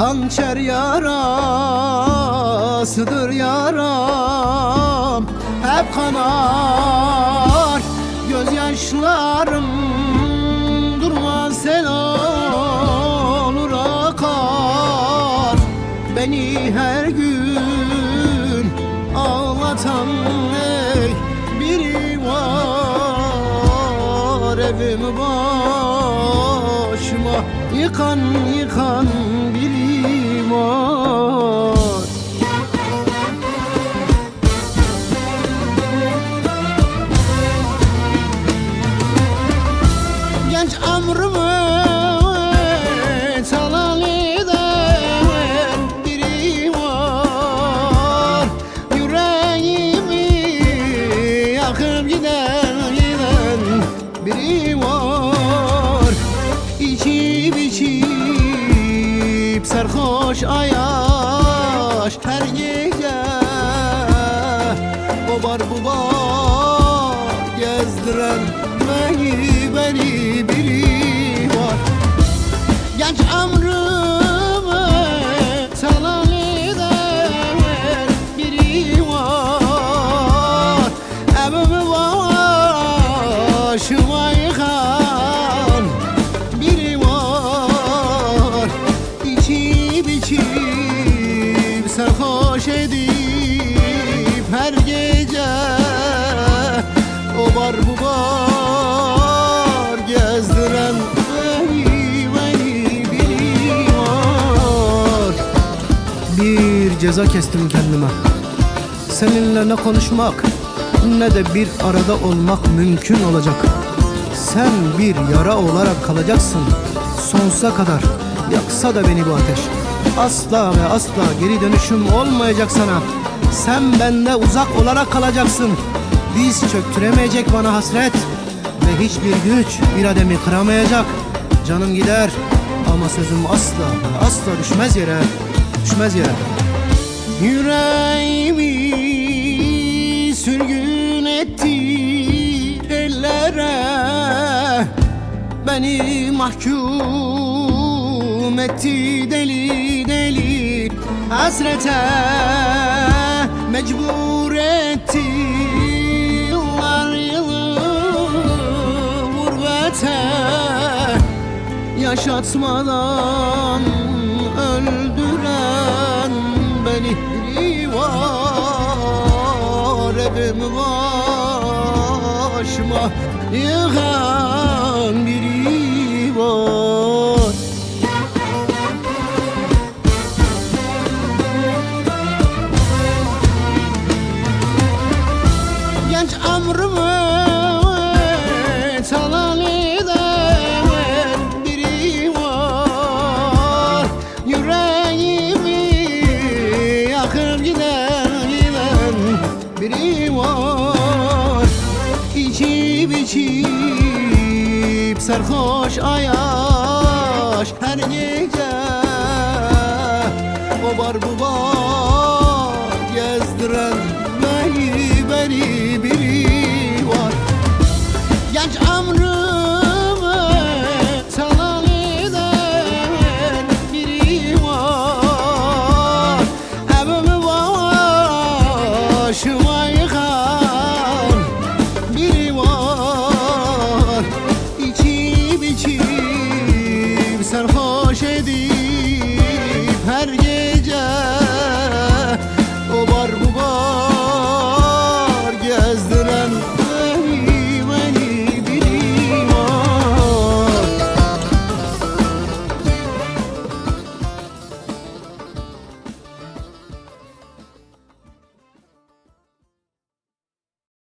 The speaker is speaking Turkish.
Hançer yarasıdır yaram, hep kanar gözyaşlarım. Durma sen olur akar, beni her gün ağlatan ey biri var. Evimi başıma yıkan yıkan biri var. Genç ömrümü çalan eden biri var. Yüreğimi yakıp giden biri var. İçip içip sarhoş ayaş her gece o bar bu bar gezdiren beni biri var. Genç ömrümü çalan eden biri var. Evimi başıma yıkan biri var. İçip içip sarhoş edip her gece o bar bu bar gezdiren beni biri var. Bir ceza kestim kendime. Seninle ne konuşmak ne de bir arada olmak mümkün olacak. Sen bir yara olarak kalacaksın sonsuza kadar. Yaksa da beni bu ateş, asla ve asla geri dönüşüm olmayacak sana. Sen bende uzak olarak kalacaksın. Diz çöktüremeyecek bana hasret ve hiçbir güç irademi kıramayacak. Canım gider ama sözüm asla ve asla düşmez yere, düşmez yere. Yüreğimi sürgün etti ellere, beni mahkum etti deli deli hasrete, mecbur etti yıllar yılı gurbete. Yaşatmadan öldüren beni biri var. Evimi başıma yıkan biri var. Genç ömrümü çalan eden biri var. Yüreğimi yakıp giden biri var. İçip içip sarhoş ayaş her gece o bar bu bar gezdiren beni biri var. Genç ömrüm